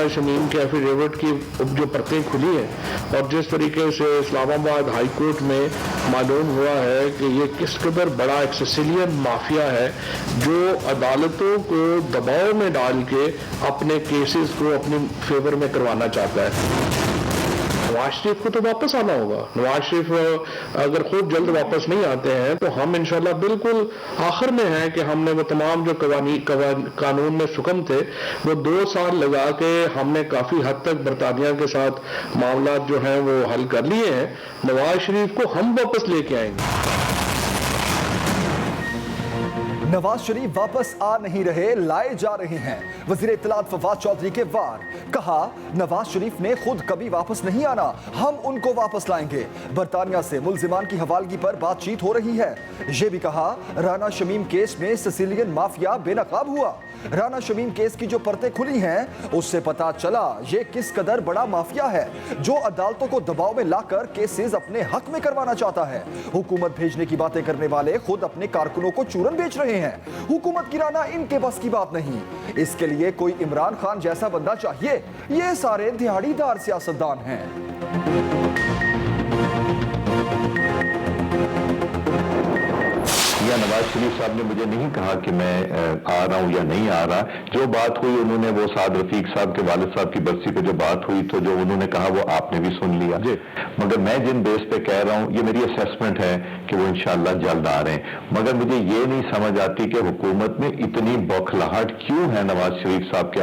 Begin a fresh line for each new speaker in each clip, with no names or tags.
राना शमीम के एफिडेविट की जो परतें खुली हैं और जिस तरीके से इस्लामाबाद हाई कोर्ट में मालूम हुआ है कि ये किस कदर बड़ा एक सिसिलियन माफिया है जो अदालतों को दबाव में डाल के अपने केसेस को अपने फेवर में करवाना चाहता है। नवाज शरीफ को तो वापस आना होगा। नवाज शरीफ अगर खुद जल्द वापस नहीं आते हैं तो हम इंशाल्लाह बिल्कुल आखिर में हैं कि हमने वो तमाम जो कानून में सुकम थे वो 2 साल लगा के हमने काफी हद तक बरतानिया के साथ मामला जो हैं वो हल कर लिए हैं। नवाज शरीफ को हम वापस लेके आएंगे।
नवाज शरीफ वापस आ नहीं रहे, लाए जा रहे हैं। वजीर इत्तलात फवाद चौधरी के वार, कहा नवाज शरीफ ने खुद कभी वापस नहीं आना, हम उनको वापस लाएंगे। बरतानिया से मुल्जिमान की हवालगी पर बातचीत हो रही है। ये भी कहा राना शमीम केस में सिसिलियन माफिया बेनकाब हुआ। राना शमीम केस की जो परतें खुली हैं उससे पता चला ये किस कदर बड़ा माफिया है जो अदालतों को दबाव में लाकर केसेस अपने हक में करवाना चाहता है। हुकूमत भेजने की बातें करने वाले खुद अपने कारकुनों को चूरन बेच रहे हैं। हुकूमत गिराना इनके बस की बात नहीं, इसके लिए कोई इमरान खान जैसा बंदा चाहिए। ये सारे दिहाड़ीदार सियासतदान हैं।
या नवाज शरीफ साहब ने मुझे नहीं कहा कि मैं आ रहा हूं या नहीं आ रहा। जो बात हुई उन्होंने वो साद रफीक साहब के वालिद साहब की बरसी पे जो बात हुई तो जो उन्होंने कहा वो आपने भी सुन लिया। मगर मैं जिन बेस पे कह रहा हूं ये मेरी असेसमेंट है कि वो इंशाल्लाह जल्द आ रहे हैं। मगर मुझे ये नहीं समझ आती कि हुकूमत में इतनी बौखलाहट क्यों है नवाज शरीफ साहब के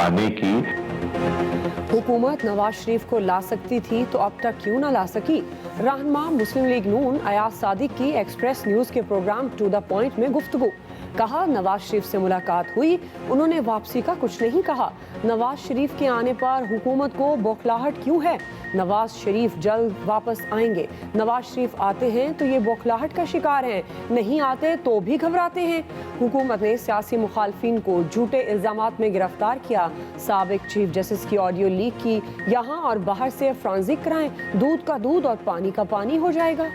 आने की।
हुकूमत नवाज शरीफ को ला सकती थी तो अब तक क्यों ना ला सकी। रहनुमा मुस्लिम लीग नून अयाज सादिक की एक्सप्रेस न्यूज के प्रोग्राम टू द पॉइंट में गुफ्तगू, कहा नवाज शरीफ से मुलाकात हुई, उन्होंने वापसी का कुछ नहीं कहा। नवाज शरीफ के आने पर हुकूमत को बौखलाहट क्यों है। नवाज शरीफ जल्द वापस आएंगे। नवाज शरीफ आते हैं तो ये बौखलाहट का शिकार हैं, नहीं आते तो भी घबराते हैं। हुकूमत ने सियासी मुखालफिन को झूठे इल्जामात में गिरफ्तार किया। साबिक चीफ जस्टिस की ऑडियो लीक की, यहाँ और बाहर से फ्रांजिक कराएं, दूध का दूध और पानी का पानी हो जाएगा।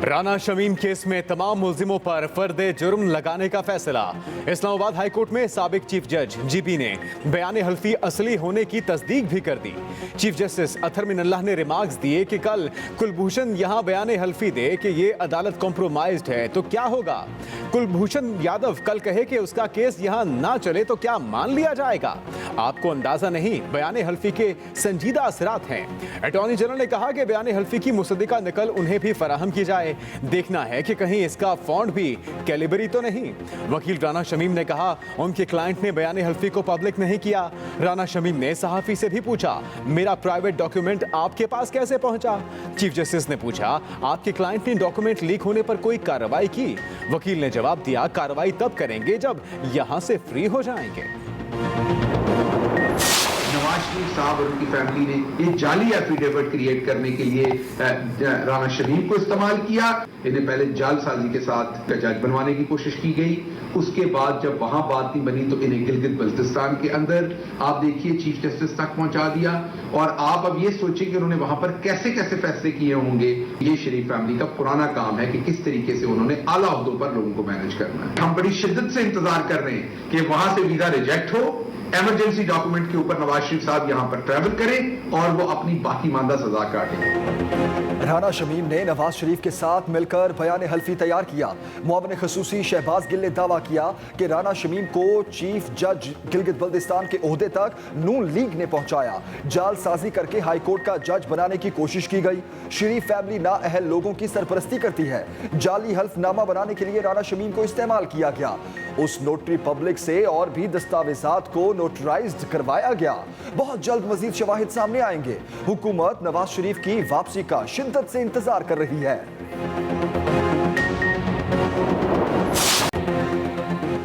राना शमीम केस में तमाम मुल्जिमों पर फर्दे जुर्म लगाने का फैसला। इस्लामाबाद हाई कोर्ट में साबिक चीफ जज जीपी ने बयान हल्फी असली होने की तस्दीक भी कर दी। चीफ जस्टिस अथर मिनल्लाह ने रिमार्क्स दिए कि कल कुलभूषण यहां बयान हल्फी दे कि ये अदालत कॉम्प्रोमाइज्ड है तो क्या होगा। कुलभूषण यादव कल कहे कि उसका केस यहां ना चले तो क्या मान लिया जाएगा। आपको अंदाजा नहीं, बयान हल्फी के संजीदा असरात हैं। अटॉर्नी जनरल ने कहा कि बयान हल्फी की मुसद्दिका नकल उन्हें भी फराहम की जाए, देखना है कि कहीं इसका फॉन्ट भी कैलिबरी तो नहीं। वकील राना शमीम ने कहा उनके क्लाइंट ने बयान हल्फी को पब्लिक नहीं किया। राना शमीम ने सहाफी से भी पूछा मेरा प्राइवेट डॉक्यूमेंट आपके पास कैसे पहुंचा। चीफ जस्टिस ने पूछा आपके क्लाइंट ने डॉक्यूमेंट लीक होने पर कोई कार्रवाई की। वकील ने जवाब दिया कार्रवाई तब करेंगे जब यहां से फ्री हो जाएंगे।
नवाज शरीफ साहब और उनकी फैमिली ने ये जाली एफिडेविट क्रिएट करने के लिए राना शरीफ को इस्तेमाल किया। इन्हें पहले जालसाजी के साथ जज बनवाने की कोशिश की गई। उसके बाद जब वहां बात नहीं बनी तो इन्हें गिलगित बल्तिस्तान के अंदर आप देखिए चीफ जस्टिस तक पहुंचा दिया। और आप अब ये सोचिए कि उन्होंने वहां पर कैसे कैसे फैसले किए होंगे। ये शरीफ फैमिली का पुराना काम है कि किस तरीके से उन्होंने आला अहदों पर लोगों को मैनेज करना है। हम बड़ी शिद्दत से इंतजार कर रहे हैं कि वहां से वीजा रिजेक्ट हो, इमरजेंसी डॉक्यूमेंट के ऊपर नवाज शरीफ साहब यहां पर ट्रैवल करें और वो अपनी बाकी मानदा सजा काटें।
राना शमीम ने नवाज शरीफ के साथ मिलकर बयान हल्फी तैयार किया। मुआविन खसूसी शहबाज गिल ने दावा किया कि राना शमीम को चीफ जज गिलगित बल्तिस्तान के ओहदे तक नून लीग ने पहुंचाया। जालसाजी करके हाई कोर्ट का जज बनाने की कोशिश की गई। शरीफ फैमिली नाअहल लोगों की सरपरस्ती करती है। जाली हल्फनामा बनाने के लिए राना शमीम को इस्तेमाल किया गया। उस नोटरी पब्लिक से और भी दस्तावेजात को नोटराइज्ड करवाया गया। बहुत जल्द मजीद शवाहिद सामने आएंगे। हुकूमत नवाज शरीफ की वापसी का शिद्दत से इंतजार कर रही है।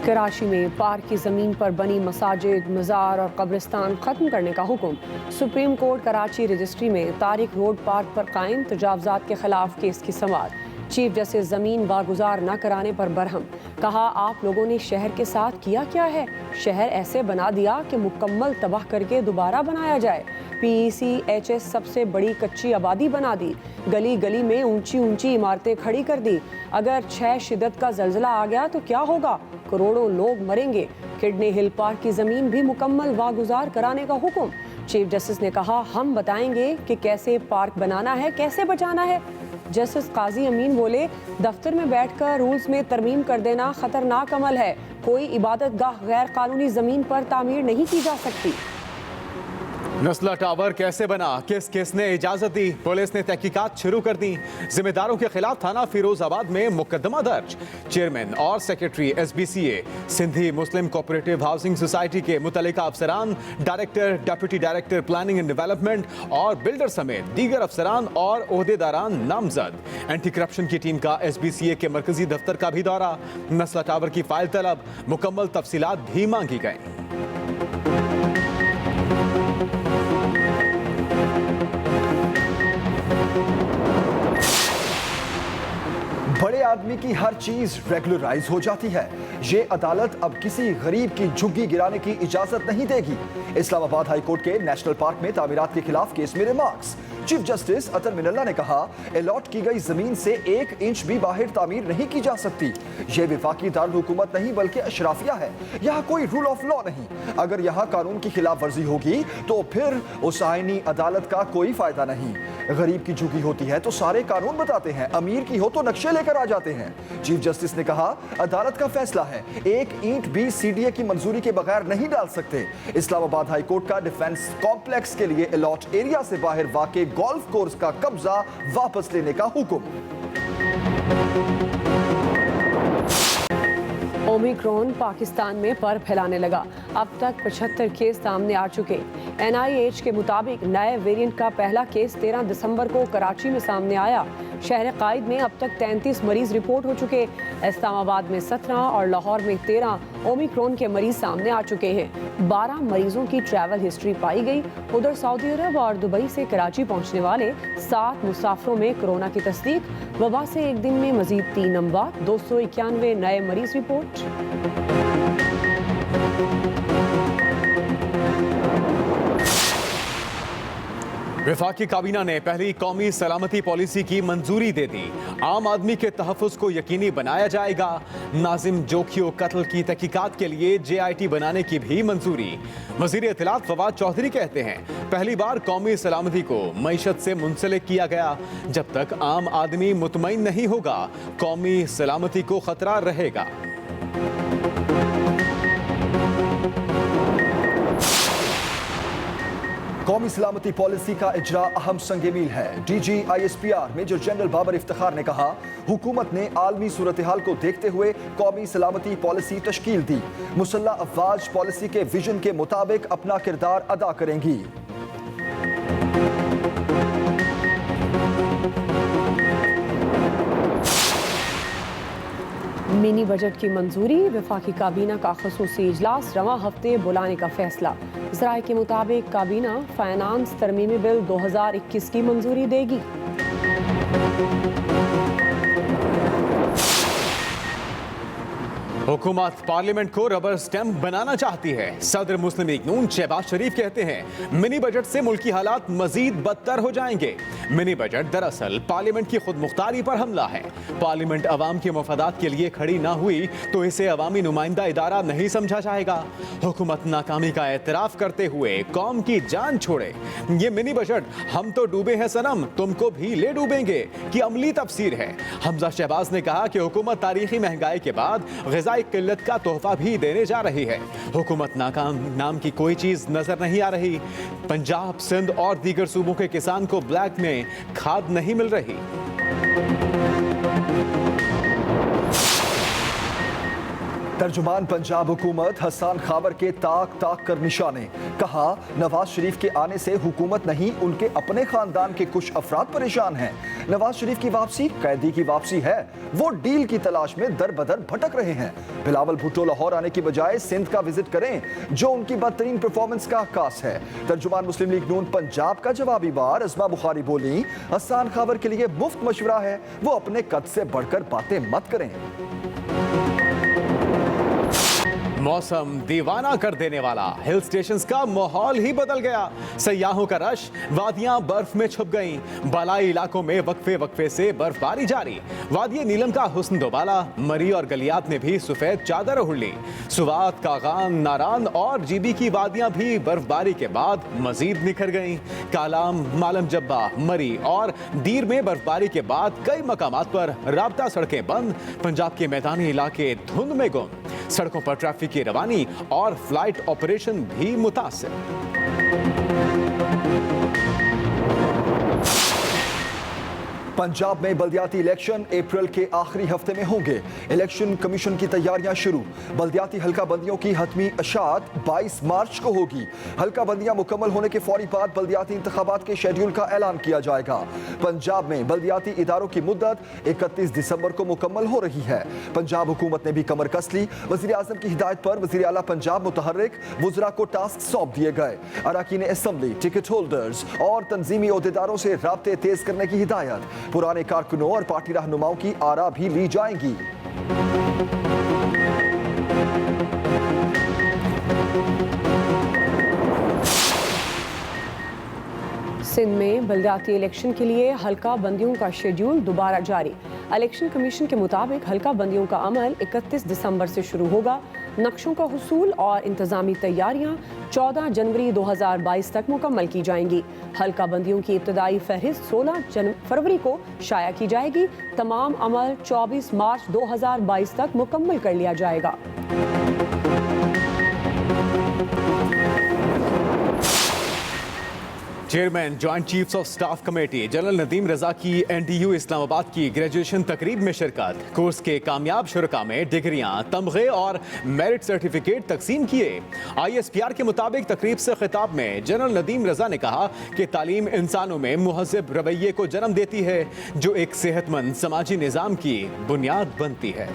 कराची में पार्क की ज़मीन पर बनी मसाजिद, मज़ार और कब्रिस्तान ख़त्म करने का हुक्म। सुप्रीम कोर्ट कराची रजिस्ट्री में तारिक रोड पार्क पर कायम तजावुज़ात के खिलाफ केस की समाअत। चीफ जस्टिस ज़मीन वागुजार न कराने पर बरहम, कहा आप लोगों ने शहर के साथ किया क्या है। शहर ऐसे बना दिया कि मुकम्मल तबाह करके दोबारा बनाया जाए। PECHS सबसे बड़ी कच्ची आबादी बना दी, गली गली में ऊंची ऊंची इमारतें खड़ी कर दी। अगर 6 शिद्दत का जलजला आ गया तो क्या होगा? करोड़ों लोग मरेंगे। किडनी हिल पार्क की जमीन भी मुकम्मल वागुजार कराने का हुक्म। चीफ जस्टिस ने कहा, हम बताएंगे कि कैसे पार्क बनाना है, कैसे बचाना है। जस्टिस काजी अमीन बोले, दफ्तर में बैठकर रूल्स में तरमीम कर देना खतरनाक अमल है। कोई इबादत गाह गैर कानूनी जमीन पर तामीर नहीं की जा सकती।
नस्ला टावर कैसे बना, किसने इजाजत दी? पुलिस ने तहकीकात शुरू कर दी। जिम्मेदारों के खिलाफ थाना फिरोजाबाद में मुकदमा दर्ज। चेयरमैन और secretary SBCA Sindhi Muslim cooperative housing society के मुतल्लिका अफसरान, director, deputy director planning and development और बिल्डर समेत दीगर अफसरान और ओहदेदारान नामजद। एंटी करप्शन की टीम का SBCA के मरकजी दफ्तर का भी दौरा। नस्ला टावर की फाइल तलब, मुकम्मल तफसीलात भी मांगी गई।
बड़े आदमी की हर चीज रेगुलराइज हो जाती है। ये अदालत अब किसी गरीब की झुग्गी गिराने की इजाजत नहीं देगी। इस्लामाबाद हाई कोर्ट के नेशनल पार्क में तामीरात के खिलाफ केस में रिमार्क्स। चीफ जस्टिस अतर मिनल्ला ने कहा, अलॉट की गई जमीन से 1 इंच भी बाहर तामीर नहीं की जा सकती। ये विफाकी दारुल हुकूमत नहीं बल्कि अशराफिया है। यहाँ कोई रूल ऑफ लॉ नहीं। अगर यहाँ कानून की खिलाफ वर्जी होगी तो फिर उस आईनी अदालत का कोई फायदा नहीं। गरीब की झुकी होती है तो सारे कानून बताते हैं, अमीर की हो तो नक्शे लेकर आ जाते हैं। चीफ जस्टिस ने कहा, अदालत का फैसला है, 1 ईंट भी CDA की मंजूरी के बगैर नहीं डाल सकते। इस्लामाबाद हाई कोर्ट का डिफेंस कॉम्प्लेक्स के लिए अलॉट एरिया से बाहर वाक़े गोल्फ कोर्स का कब्जा वापस लेने का हुक्म।
ओमिक्रॉन पाकिस्तान में पर फैलाने लगा। अब तक 75 केस सामने आ चुके। NIH के मुताबिक नए वेरिएंट का पहला केस 13 दिसंबर को कराची में सामने आया। शहर कायद में अब तक 33 मरीज रिपोर्ट हो चुके। इस्लामाबाद में 17 और लाहौर में 13 ओमिक्रॉन के मरीज सामने आ चुके हैं। 12 मरीजों की ट्रैवल हिस्ट्री पाई गई। उधर सऊदी अरब और दुबई से कराची पहुंचने वाले 7 मुसाफिरों में कोरोना की तस्दीक। वबा से एक दिन में मजीद 3 अमवात, 291 नए मरीज रिपोर्ट।
वफाकी काबीना ने पहली कौमी सलामती पॉलिसी की मंजूरी दे दी। आम आदमी के तहफ़्फ़ुज़ को यकीनी बनाया जाएगा। नाजिम जोखियो कत्ल की तहकीकात के लिए JIT बनाने की भी मंजूरी। वज़ीर इत्तलात फवाद चौधरी कहते हैं, पहली बार कौमी सलामती को मईशत से मुंसलिक किया गया। जब तक आम आदमी मुतमईन नहीं होगा, कौमी सलामती को खतरा रहेगा।
कौमी सलामती पॉलिसी का इजरा अहम संग मील है। DG ISPR major general Babar Iftikhar ने कहा, हुकूमत ने आलमी सूरत हाल को देखते हुए कौमी सलामती पॉलिसी तश्कील दी। मुसल्लह अफवाज पॉलिसी के विजन के मुताबिक अपना किरदार अदा करेंगी।
मिनी बजट की मंजूरी। वफाकी काबीना का खसूसी इजलास रवां हफ्ते बुलाने का फैसला। ज़राए के मुताबिक काबीना फाइनेंस तरमीमी बिल 2021 की मंजूरी देगी।
हुकूमत पार्लियामेंट को रबर स्टैंप बनाना चाहती है। सदर मुस्लिम लीग नून शहबाज शरीफ कहते हैं, मिनी बजट से मुल्की हालात मजीद बदतर हो जाएंगे। मिनी बजट दरअसल पार्लियामेंट की खुद मुख्तारी पर हमला है। पार्लियामेंट अवाम के मफादात के लिए खड़ी ना हुई तो इसे अवामी नुमाइंदा इदारा नहीं समझा जाएगा। हुकूमत नाकामी का एतराफ करते हुए कौम की जान छोड़े। ये मिनी बजट हम तो डूबे हैं सनम, तुमको भी ले डूबेंगे की अमली तफसीर है। हमजा शहबाज ने कहा कि हुकूमत तारीखी महंगाई के बाद ग़िज़ाई किल्लत का तोहफा भी देने जा रही है। हुकूमत नाकाम नाम की कोई चीज नजर नहीं आ रही। पंजाब, सिंध और दीगर सूबों के किसान को ब्लैक में खाद नहीं मिल रही।
तर्जुमान पंजाब हुकूमत हसन खावर के ताक ताक कर निशाने। कहा, नवाज शरीफ के आने से हुकूमत नहीं उनके अपने खानदान के कुछ अफराद परेशान हैं। नवाज शरीफ की वापसी कैदी की वापसी है। वो डील की तलाश में दर बदर भटक रहे हैं। बिलावल भुट्टो लाहौर आने की बजाय सिंध का विजिट करें, जो उनकी बदतरीन परफॉर्मेंस का आकाश है। तर्जुमान मुस्लिम लीग नून पंजाब का जवाबी वार अज़मा बुखारी बोली, हसन खावर के लिए मुफ्त मशवरा है, वो अपने कद से बढ़कर बातें मत करें।
मौसम दीवाना कर देने वाला, हिल स्टेशंस का माहौल ही बदल गया। सयाहों का रश, वादियां बर्फ में छुप गईं। बालाई इलाकों में वक्फे से बर्फबारी जारी। वादी नीलम का हुस्न दोबाला, मरी और गलियात ने भी सफेद चादर ओढ़ ली। सुवात, कागान, नारान और जीबी की वादियां भी बर्फबारी के बाद मजीद निखर गईं। कालाम, मालम जब्बा, मरी और दीर में बर्फबारी के बाद कई मकामात पर राब्ता सड़कें बंद। पंजाब के मैदानी इलाके धुंध में गुम। सड़कों पर ट्रैफिक की रवानी और फ्लाइट ऑपरेशन भी मुतासिर।
पंजाब में बल्दियाती इलेक्शन अप्रैल के आखिरी हफ्ते में होंगे। इलेक्शन कमीशन की तैयारियां शुरू। बल्दियाती हल्का बंदियों की हतमी अशात 22 मार्च को होगी। हल्का बंदियां मुकम्मल होने के फौरी बाद बल्दियाती इंतखाबात के शेड्यूल का ऐलान किया जाएगा। पंजाब में बल्दियाती इदारों की मुद्दत 31 दिसंबर को मुकम्मल हो रही है। पंजाब हुकूमत ने भी कमर कस ली। वज़ीर आज़म की हिदायत पर वज़ीर आला पंजाब मुतहर्रिक वुज़रा को टास्क सौंप दिए गए। अरकान असम्बली, टिकट होल्डर्स और तंजीमी ओहदेदारों से राब्ते तेज करने की हिदायत। पुराने कारकुनों और पार्टी रहनुमाओं की आरा भी ली जाएंगी।
सिंध में बल्दियाती इलेक्शन के लिए हल्का बंदियों का शेड्यूल दोबारा जारी। इलेक्शन कमीशन के मुताबिक हल्का बंदियों का अमल 31 दिसंबर से शुरू होगा। नक्शों का हुसूल और इंतजामी तैयारियां 14 जनवरी 2022 तक मुकम्मल की जाएंगी। हल्का बंदियों की इब्तदाई फहरिस्त 16 फरवरी को शाया की जाएगी। तमाम अमल 24 मार्च 2022 तक मुकम्मल कर लिया जाएगा।
Chairman joint chiefs of staff committee general Nadeem Raza की NTU इस्लामाबाद की ग्रेजुएशन तकरीब में शिरकत। कोर्स के कामयाब शुरका में डिग्रियां, तमगे और मेरिट सर्टिफिकेट तकसीम किए। ISPR के मुताबिक तकरीब से खिताब में जनरल नदीम रजा ने कहा कि तालीम इंसानों में मुहज़्ज़ब रवैये को जन्म देती है, जो एक सेहतमंद समाजी निज़ाम की बुनियाद बनती है।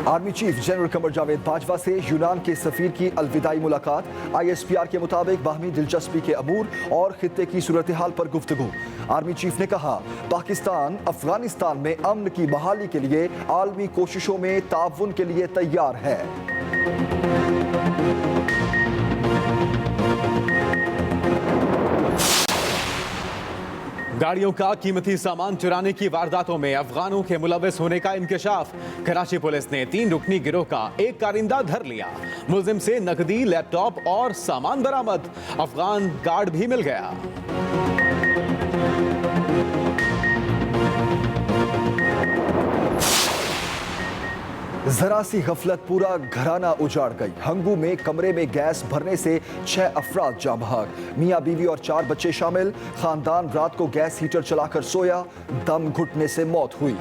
Army chief general Qamar Javed Bajwa से यूनान के सफीर की अलविदाई मुलाकात। ISPR के मुताबिक बाहमी दिलचस्पी के अमूर और खित्ते की सूरत हाल पर गुफ्तगू। आर्मी चीफ ने कहा पाकिस्तान अफगानिस्तान में अमन की बहाली के लिए आलमी कोशिशों में ताउन के लिए तैयार है।
गाड़ियों का कीमती सामान चुराने की वारदातों में अफगानों के मुलविस होने का इंकशाफ। कराची पुलिस ने 3 रुकनी गिरोह का एक कारिंदा धर लिया। मुलजिम से नकदी, लैपटॉप और सामान बरामद। अफगान गार्ड भी मिल गया।
जरा सी गफलत पूरा घराना उजाड़ गई। हंगू में कमरे में गैस भरने से 6 अफराद जाँ बहक। मियाँ बीवी और 4 बच्चे शामिल। खानदान रात को गैस हीटर चलाकर सोया, दम घुटने से मौत हुई।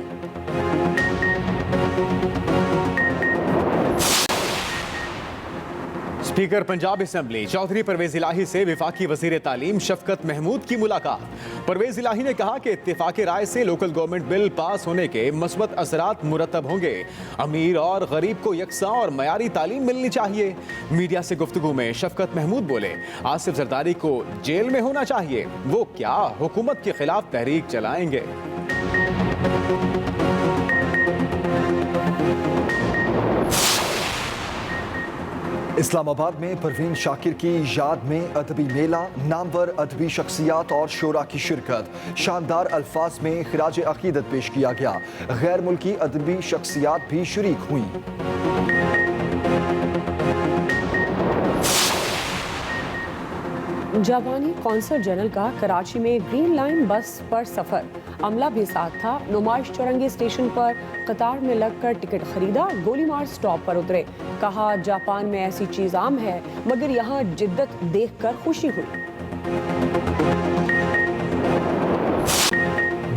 स्पीकर पंजाब असेंबली चौधरी परवेज इलाही से विफाकी वजीर तालीम शफकत महमूद की मुलाकात। परवेज इलाही ने कहा कि इत्तेफाक राय से लोकल गवर्नमेंट बिल पास होने के मस्बत असरात मुरतब होंगे। अमीर और गरीब को यकसा और मयारी तालीम मिलनी चाहिए। मीडिया से गुफ्तगू में शफकत महमूद बोले आसिफ जरदारी को जेल में होना चाहिए। वो क्या हुकूमत के खिलाफ तहरीक चलाएंगे।
इस्लामाबाद में परवीन शाकिर की याद में अदबी मेला, नामवर अदबी शख्सियात और शोरा की शिरकत। शानदार अल्फाज में खिराज अकीदत पेश किया गया। गैर मुल्की अदबी शख्सियात भी शरीक हुई।
जापानी कौंसल जनरल का कराची में ग्रीन लाइन बस पर सफर। अमला भी साथ था। नुमाइश चौरंगी स्टेशन पर कतार में लगकर टिकट खरीदा। गोलीमार स्टॉप पर उतरे। कहा जापान में ऐसी चीज आम है, मगर यहाँ जिद्दत देखकर खुशी हुई।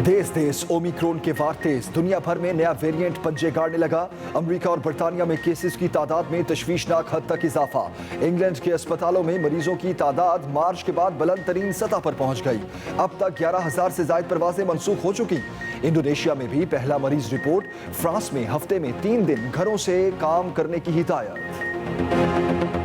देश देश ओमिक्रॉन के वार तेज। दुनिया भर में नया वेरिएंट पंजे गाड़ने लगा। अमेरिका और बरतानिया में केसेस की तादाद में तशवीशनाक हद तक इजाफा। इंग्लैंड के अस्पतालों में मरीजों की तादाद मार्च के बाद बुलंद तरीन सतह पर पहुंच गई। अब तक 11,000 से ज्यादा परवाजें मनसूख हो चुकी। इंडोनेशिया में भी पहला मरीज रिपोर्ट। फ्रांस में हफ्ते में 3 दिन घरों से काम करने की हिदायत।